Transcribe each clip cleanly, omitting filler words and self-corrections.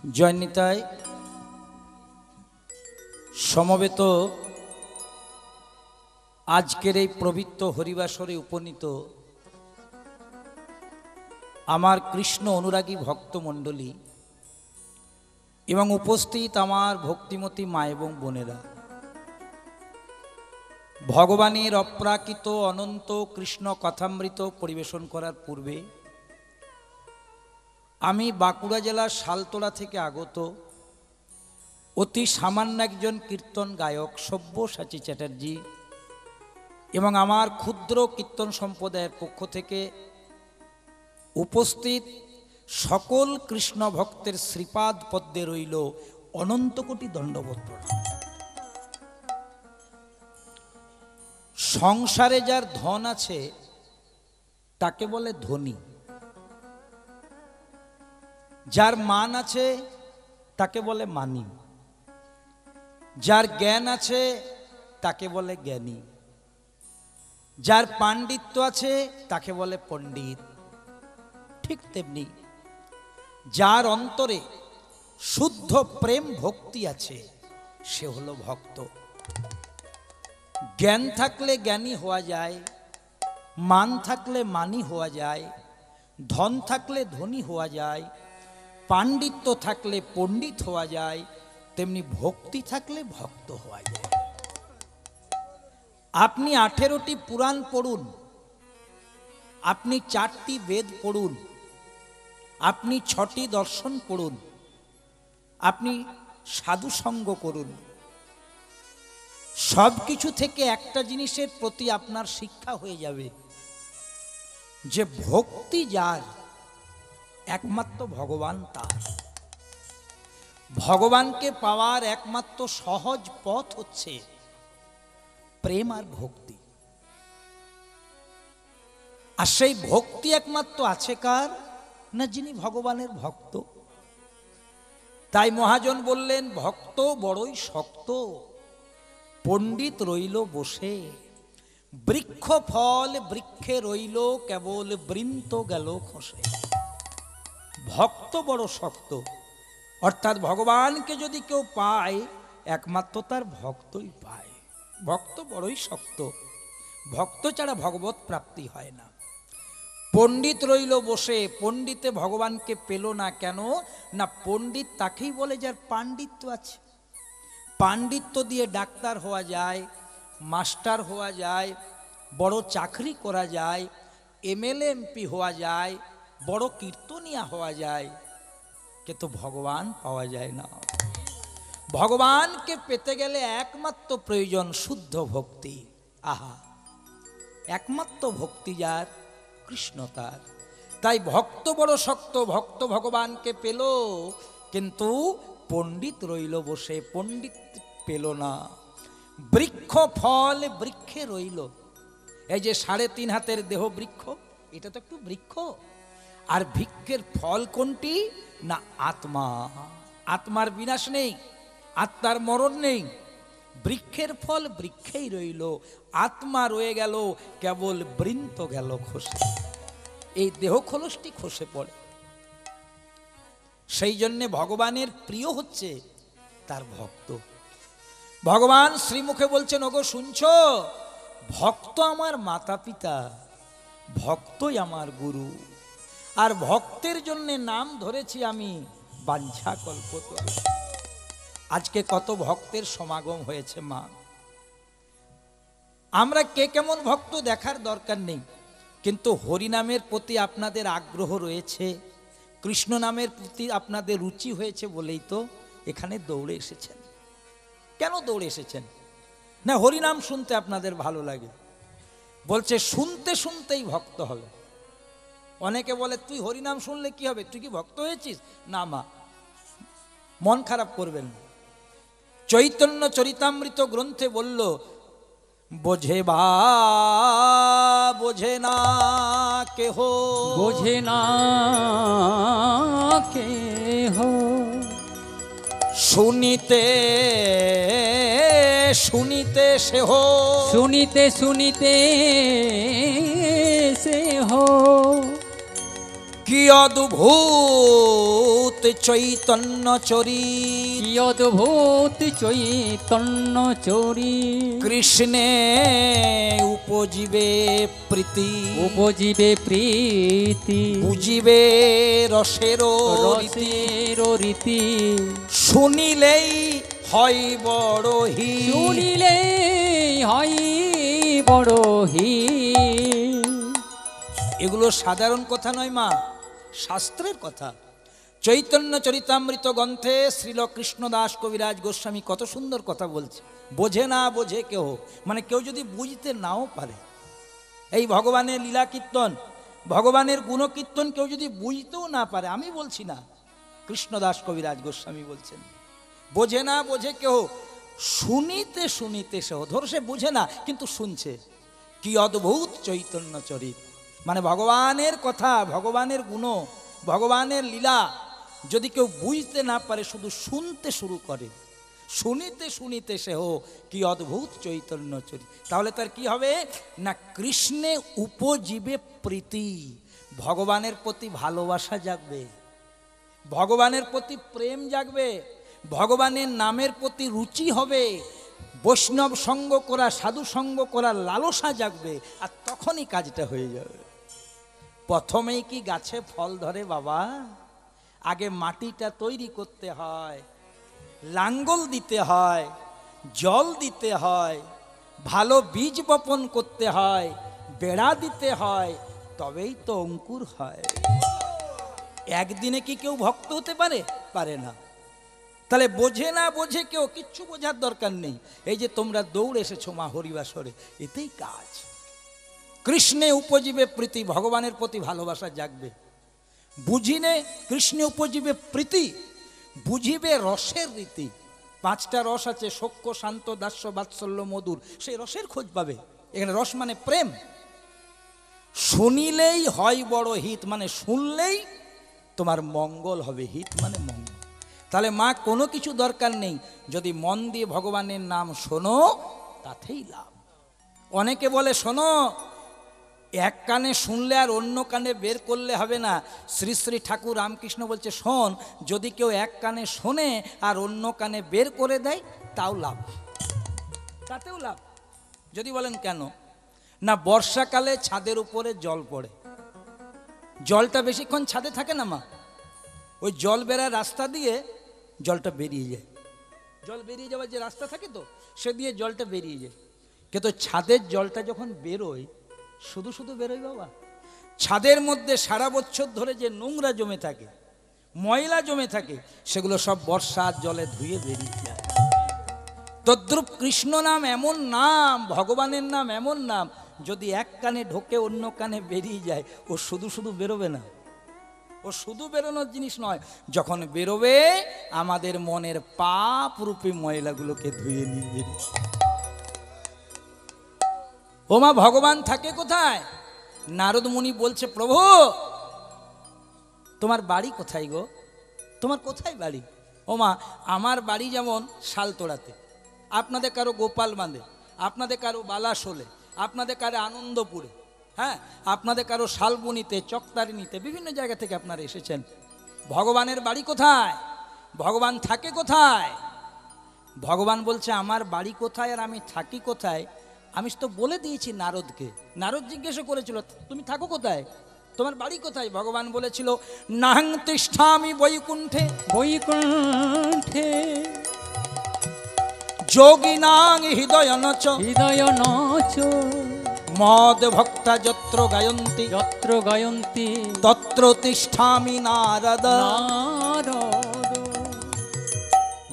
জয় নিতাই। সমবেত আজকের এই পবিত্র হরিবাসরে উপনীত আমার কৃষ্ণ অনুরাগী ভক্তমণ্ডলী এবং উপস্থিত আমার ভক্তিমতী মা এবং বোনেরা, ভগবানের অপ্রাকৃত অনন্ত কৃষ্ণ কথামৃত পরিবেশন করার পূর্বে আমি বাঁকুড়া জেলার শালতোড়া থেকে আগত অতি সামান্য একজন কীর্তন গায়ক সব্যসাচী চ্যাটার্জি এবং আমার ক্ষুদ্র কীর্তন সম্প্রদায়ের পক্ষ থেকে উপস্থিত সকল কৃষ্ণ ভক্তের শ্রীপাদ পদ্মে রইল অনন্ত কোটি দণ্ডবত প্রণাম। সংসারে যার ধন আছে তাকে বলে ধনী, যার মান আছে তাকে বলে মানী, যার জ্ঞান আছে তাকে বলে জ্ঞানী, যার পাণ্ডিত্য আছে তাকে বলে পণ্ডিত। ঠিক তেমনি যার অন্তরে শুদ্ধ প্রেম ভক্তি আছে সে হলো ভক্ত। জ্ঞান থাকলে জ্ঞানী হওয়া যায়, মান থাকলে মানী হওয়া যায়, ধন থাকলে ধনী হওয়া যায়, পাণ্ডিত্য থাকলে পণ্ডিত হওয়া যায়, তেমনি ভক্তি থাকলে ভক্ত হওয়া যায়। আপনি 18টি পুরাণ পড়ুন, আপনি 4টি বেদ পড়ুন, আপনি 6টি দর্শন পড়ুন, আপনি সাধুসঙ্গ করুন, সব কিছু থেকে একটা জিনিসের প্রতি আপনার শিক্ষা হয়ে যাবে যে ভক্তি যার একমাত্র ভগবান তার। ভগবানকে পাওয়ার একমাত্র সহজ পথ হচ্ছে প্রেম আর ভক্তি। আর সেই ভক্তি একমাত্র আছে কার না, যিনি ভগবানের ভক্ত। তাই মহাজন বললেন, ভক্ত বড়ই শক্ত, পণ্ডিত রইল বসে, বৃক্ষ ফল বৃক্ষে রইল, কেবল বৃন্ত গেল খসে। ভক্ত বড় শক্ত, অর্থাৎ ভগবানকে যদি কেউ পায় একমাত্র তার ভক্তই পায়। ভক্ত বড়ই শক্ত, ভক্ত ছাড়া ভগবত প্রাপ্তি হয় না। পণ্ডিত রইল বসে, পণ্ডিতে ভগবানকে পেল না কেন না, পণ্ডিত তাকেই বলে যার পাণ্ডিত্য আছে। পাণ্ডিত্য দিয়ে ডাক্তার হওয়া যায়, মাস্টার হওয়া যায়, বড় চাকরি করা যায়, এমএলএ এমপি হওয়া যায়, বড় কীর্তনিয়া হওয়া যায়, কিন্তু ভগবান পাওয়া যায় না। ভগবানকে পেতে গেলে একমাত্র প্রয়োজন শুদ্ধ ভক্তি। আহা, একমাত্র ভক্তি যার কৃষ্ণ তার। তাই ভক্ত বড় শক্ত, ভক্ত ভগবানকে পেল কিন্তু পণ্ডিত রইল বসে, পণ্ডিত পেল না। বৃক্ষ ফল বৃক্ষে রইল, এই যে 3.5 হাতের দেহ বৃক্ষ, এটা তো একটু বৃক্ষ। আর বৃক্ষের ফল কোনটি না, আত্মা। আত্মার বিনাশ নেই, আত্মার মরণ নেই। বৃক্ষের ফল বৃক্ষেই রইল, আত্মা রয়ে গেল, কেবল বৃন্ত গেল খসে। এই দেহ খোলসটি খসে পড়ে। সেই জন্যে ভগবানের প্রিয় হচ্ছে তার ভক্ত। ভগবান শ্রীমুখে বলছেন, ওগো শুনছো, ভক্ত আমার মাতা পিতা, ভক্তই আমার গুরু, আর ভক্তের জন্য নাম ধরেছি আমি বাঞ্ছা কল্পতরু। আজকে কত ভক্তের সমাগম হয়েছে মা। আমরা কে কেমন ভক্ত দেখার দরকার নেই, কিন্তু হরিনামের প্রতি আপনাদের আগ্রহ রয়েছে, কৃষ্ণ নামের প্রতি আপনাদের রুচি হয়েছে বলেই তো এখানে দৌড়ে এসেছেন। কেন দৌড়ে এসেছেন না, হরিনাম শুনতে আপনাদের ভালো লাগে। বলছে শুনতে শুনতেই ভক্ত হবে। অনেকে বলে তুই হরিনাম শুনলে কি হবে, তুই কি ভক্ত হয়েছিস? না মা, মন খারাপ করবেন না। চৈতন্য চরিতামৃত গ্রন্থে বলল, বোঝে বা বোঝে না কেহ, বোঝে না কেহ, শুনিতে শুনিতে সেহ, শুনিতে শুনিতে সেহ, কি অদ্ভুত চৈতন্য চরিত কি অদ্ভুত চৈতন্য চরি কৃষ্ণে উপজীবে প্রীতি উপজীবে প্রীতি বুঝিবে রসের রীতি রসের রীতি শুনিলেই হয় বড় হি শুনিলে হয় বড় হি এগুলো সাধারণ কথা নয় মা, শাস্ত্রের কথা। চৈতন্য চরিতামৃত গ্রন্থে শ্রীল কৃষ্ণদাস কবিরাজ গোস্বামী কত সুন্দর কথা বলছে। বোঝে না বোঝে কেউ, মানে কেউ যদি বুঝতে নাও পারে, এই ভগবানের লীলা কীর্তন, ভগবানের গুণকীর্তন কেউ যদি বুঝতেও না পারে, আমি বলছি না, কৃষ্ণদাস কবিরাজ গোস্বামী বলছেন, বোঝে না বোঝে কেউ, শুনিতে শুনিতে সেও, ধরো সে বুঝে না কিন্তু শুনছে, কি অদ্ভুত চৈতন্য চরিত, মানে ভগবানের কথা, ভগবানের গুণ, ভগবানের লীলা যদি কেউ বুঝতে না পারে, শুধু শুনতে শুরু করে, শুনিতে শুনিতে সেও কি অদ্ভুত চৈতন্য চরিত, তাহলে তার কি হবে না, কৃষ্ণে উপজীবে প্রীতি, ভগবানের প্রতি ভালোবাসা জাগবে, ভগবানের প্রতি প্রেম জাগবে, ভগবানের নামের প্রতি রুচি হবে, বৈষ্ণব সঙ্গ করা, সাধু সঙ্গ করার লালসা জাগবে, আর তখনই কাজটা হয়ে যাবে। প্রথমেই কি গাছে ফল ধরে বাবা? আগে মাটিটা তৈরি করতে হয়, লাঙ্গল দিতে হয়, জল দিতে হয়, ভালো বীজ বপন করতে হয়, বেড়া দিতে হয়, তবেই তো অঙ্কুর হয়। একদিনে কি কেউ ভক্ত হতে পারে? পারে না। তাহলে বোঝে না বোঝে কেউ, কিচ্ছু বোঝার দরকার নেই। এই যে তোমরা দৌড় এসেছো মা হরিবাসরে, এতেই কাজ। কৃষ্ণে উপজীবে প্রীতি, ভগবানের প্রতি ভালোবাসা জাগবে। বুঝিনে কৃষ্ণে উপজীবে প্রীতি, বুঝিবে রসের রীতি। 5টা রস আছে, সখ্য, শান্ত, দাস্য, বাৎসল্য, মধুর, সেই রসের খোঁজ পাবে। এখানে রস মানে প্রেম। শুনিলেই হয় বড় হিত, মানে শুনলেই তোমার মঙ্গল হবে, হিত মানে মঙ্গল। তাহলে মা কোনো কিছু দরকার নেই, যদি মন দিয়ে ভগবানের নাম শোনো তাতেই লাভ। অনেকে বলে শোনো, এক কানে শুনলে আর অন্য কানে বের করলে হবে না। শ্রী শ্রী ঠাকুর রামকৃষ্ণ বলছে, শোন, যদি কেউ এক কানে শোনে আর অন্য কানে বের করে দেয় তাও লাভ, তাতেও লাভ। যদি বলেন কেন না, বর্ষাকালে ছাদের উপরে জল পড়ে, জলটা বেশিক্ষণ ছাদে থাকে না মা, ওই জল বেরার রাস্তা দিয়ে জলটা বেরিয়ে যায়, জল বেরিয়ে যাওয়ার যে রাস্তা থাকে তো সে দিয়ে জলটা বেরিয়ে যায়। কিন্তু ছাদের জলটা যখন বেরোয়, শুধু শুধু বেরোয় বাবা, ছাদের মধ্যে সারা বছর ধরে যে নোংরা জমে থাকে, ময়লা জমে থাকে, সেগুলো সব বর্ষার জলে ধুয়ে বেরিয়ে যায়। তদ্রূপ কৃষ্ণ নাম এমন নাম, ভগবানের নাম এমন নাম, যদি এক কানে ঢোকে অন্য কানে বেরিয়ে যায়, ও শুধু শুধু বেরোবে না, ও শুধু বেরোনোর জিনিস নয়, যখন বেরোবে আমাদের মনের পাপ রূপী ময়লাগুলোকে ধুয়ে নিয়ে যাবে। ও মা, ভগবান থাকে কোথায়? নারদ মুনি বলছে, প্রভু তোমার বাড়ি কোথায় গো? তোমার কোথায় বাড়ি? ও মা, আমার বাড়ি যেমন শালতোড়াতে, আপনাদের কারো গোপাল বাঁধে, আপনাদের কারো বালাশোলে, আপনাদের কারো আনন্দপুরে, হ্যাঁ, আপনাদের কারো শালবনিতে, চকতারিণীতে, বিভিন্ন জায়গা থেকে আপনারা এসেছেন। ভগবানের বাড়ি কোথায়? ভগবান থাকে কোথায়? ভগবান বলছে, আমার বাড়ি কোথায় আর আমি থাকি কোথায় আমি তো বলে দিয়েছি নারদকে। নারদ জিজ্ঞাসা করেছিল, তুমি থাকো কোথায়, তোমার বাড়ি কোথায়? ভগবান বলেছিল, নাহং তিষ্ঠামি বৈকুণ্ঠে, বৈকুণ্ঠে যোগিনাং হৃদয় নচ, হৃদয় নচ মদ ভক্তা যত্র গায়ন্তি, যত্র গায়ন্তি তত্র তিষ্ঠামি নারদ। নারদ।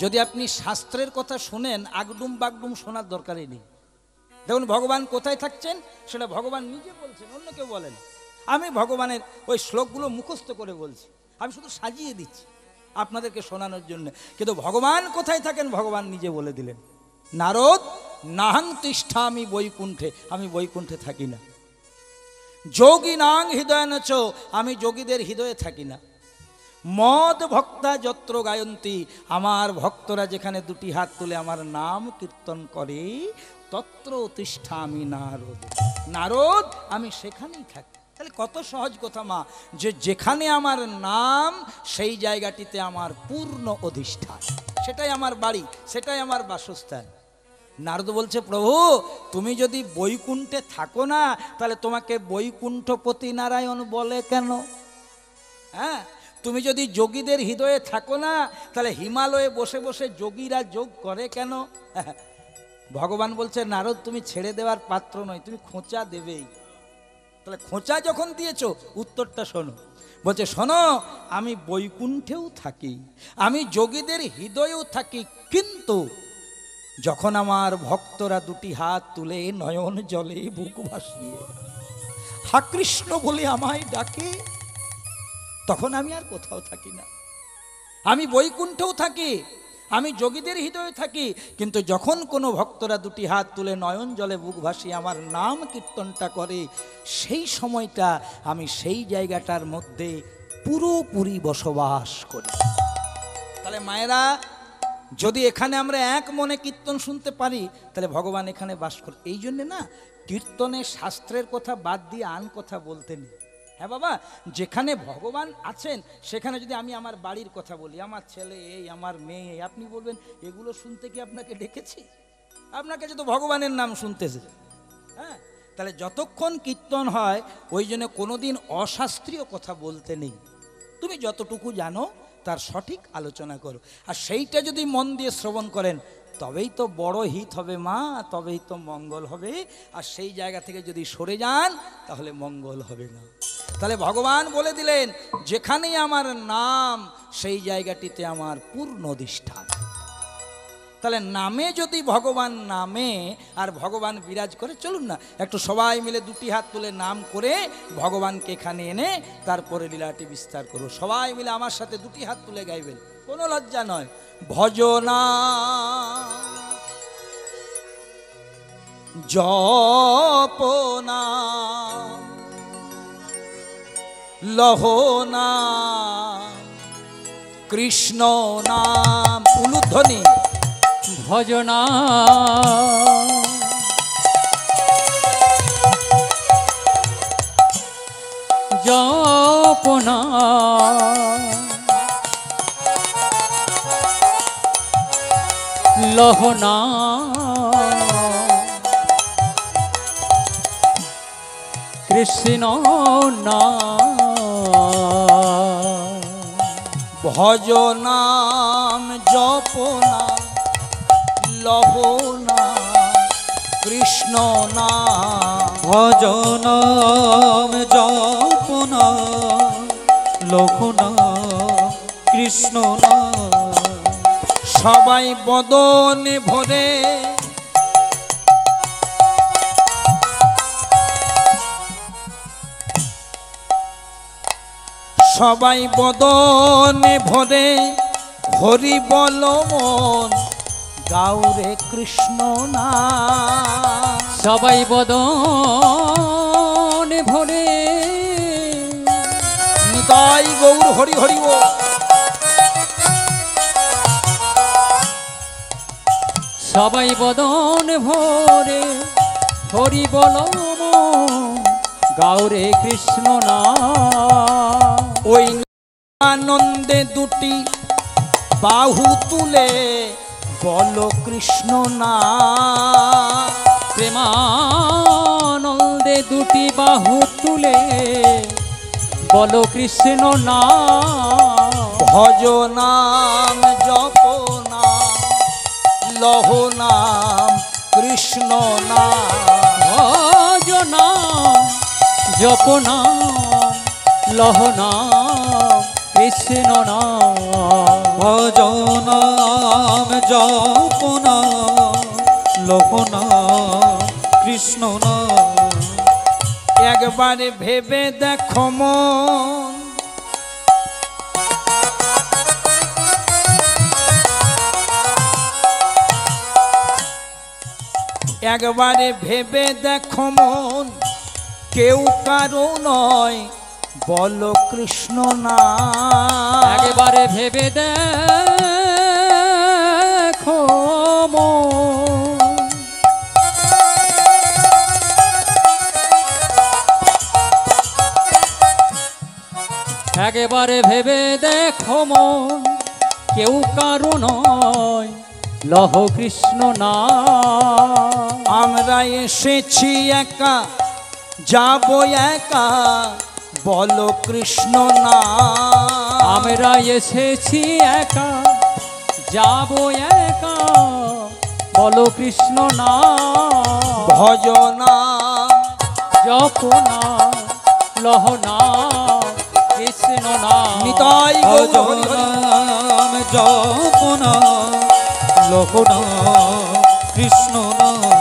যদি আপনি শাস্ত্রের কথা শুনেন, আগডুম বাগডুম শোনার দরকারই নেই। দেখুন ভগবান কোথায় থাকছেন সেটা ভগবান নিজে বলছেন, অন্য কেউ বলেন। আমি ভগবানের ওই শ্লোকগুলো মুখস্থ করে বলছি, আমি শুধু সাজিয়ে দিচ্ছি আপনাদেরকে শোনানোর জন্য, কিন্তু ভগবান কোথায় থাকেন ভগবান নিজে বলে দিলেন। নারদ, নাহং তিষ্ঠামি বৈকুণ্ঠে, আমি বৈকুণ্ঠে থাকি না। যোগী নাং হৃদয় নচ, আমি যোগীদের হৃদয়ে থাকি না। মদ ভক্তা যত্র গায়ন্তী, আমার ভক্তরা যেখানে দুটি হাত তুলে আমার নাম কীর্তন করে, তত্র তিষ্ঠামি নারদ। নারদ, আমি সেখানেই থাকি। তাহলে কত সহজ কথা মা, যে যেখানে আমার নাম সেই জায়গাটিতে আমার পূর্ণ অধিষ্ঠান, সেটাই আমার বাড়ি, সেটাই আমার বাসস্থান। নারদ বলছে, প্রভু তুমি যদি বৈকুণ্ঠে থাকো না, তাহলে তোমাকে বৈকুণ্ঠপতি নারায়ণ বলে কেন? হ্যাঁ, তুমি যদি যোগীদের হৃদয়ে থাকো না, তাহলে হিমালয়ে বসে বসে যোগীরা যোগ করে কেন? ভগবান বলছে, নারদ তুমি ছেড়ে দেওয়ার পাত্র নয়, তুমি খোঁচা দেবেই। তাহলে খোঁচা যখন দিয়েছো, উত্তরটা শোনো। বলছে, শোনো, আমি বৈকুণ্ঠেও থাকি, আমি যোগীদের হৃদয়েও থাকি, কিন্তু যখন আমার ভক্তরা দুটি হাত তুলে নয়ন জলে বুক ভাসিয়ে হা কৃষ্ণ বলে আমায় ডাকে, তখন আমি আর কোথাও থাকি না। আমি বৈকুণ্ঠেও থাকি, আমি যোগীদের হৃদয়ে থাকি, কিন্তু যখন কোনো ভক্তরা দুটি হাত তুলে নয়ন জলে বুক ভাসিয়ে আমার নাম কীর্তনটা করে, সেই সময়টা আমি সেই জায়গাটার মধ্যে পুরোপুরি বসবাস করি। তাহলে মায়েরা, যদি এখানে আমরা এক মনে কীর্তন শুনতে পারি, তাহলে ভগবান এখানে বাস করে। এই জন্যে না, কীর্তনে শাস্ত্রের কথা বাদ দিয়ে আন কথা বলতে নেই। হ্যাঁ বাবা, যেখানে ভগবান আছেন সেখানে যদি আমি আমার বাড়ির কথা বলি, আমার ছেলে এই, আমার মেয়ে এই, আপনি বলবেন এগুলো শুনতে কি আপনাকে ডেকেছি? আপনাকে যদি ভগবানের নাম শুনতেছে। হ্যাঁ, তাহলে যতক্ষণ কীর্তন হয়, ওই জন্য কোনোদিন অশাস্ত্রীয় কথা বলতে নেই। তুমি যতটুকু জানো তার সঠিক আলোচনা করো, আর সেইটা যদি মন দিয়ে শ্রবণ করেন, তবেই তো বড় হিত হবে মা, তবেই তো মঙ্গল হবে। আর সেই জায়গা থেকে যদি সরে যান, তাহলে মঙ্গল হবে না। তাহলে ভগবান বলে দিলেন, যেখানেই আমার নাম সেই জায়গাটিতে আমার পূর্ণ অধিষ্ঠান। তাহলে নামে যদি ভগবান নামে আর ভগবান বিরাজ করে, চলুন না একটু সবাই মিলে দুটি হাত তুলে নাম করে ভগবানকে এখানে এনে তারপরে লীলাটি বিস্তার করো। সবাই মিলে আমার সাথে দুটি হাত তুলে গাইবেন, কোনো লজ্জা নয়। ভজনা জপনা লহনা কৃষ্ণ নাম, উলুধ্বনি ভজনা জপনা লহনা কৃষ্ণ নাম। ভজনাম জপনা লহনা কৃষ্ণ নাম। ভজনাম জপনা লহনা কৃষ্ণ নাম। সবাই বদনে ভরে সবাই বদনে ভরে হরি বল মন গাউরে কৃষ্ণ নাম। সবাই বদনে ভরে নিতাই গৌর হরি হরি ও। সবাই বদন ভরে হরি বল গাউরে কৃষ্ণ নাম। ওই আনন্দে দুটি বাহু তুলে বল কৃষ্ণ নাম। প্রেমানন্দে দুটি বাহু তুলে বল কৃষ্ণ নাম। ভজ নাম জপ নাম লহ নাম কৃষ্ণ নাম। ভজ নাম জপ নাম লহ নাম কৃষ্ণ নাম। ভজনাম জপনা লহনা কৃষ্ণ নাম। একবারে ভেবে দেখো মন, একবারে ভেবে দেখো মন, কেউ কারো নয় বল কৃষ্ণ নাম। একবারে ভেবে দেখো মন, আরে ভেবে দেখো মন কেউ কারো নয় লহ কৃষ্ণ না। আমরা এসেছি একা যাব একা বলো কৃষ্ণ না। আমরা এসেছি একা যাব একা বলো কৃষ্ণ না। ভজনা জপনা লহনা কৃষ্ণ না। নিতাই গৌর হরি হরি। ভজনাম জপনা লোকনা কৃষ্ণ নাম।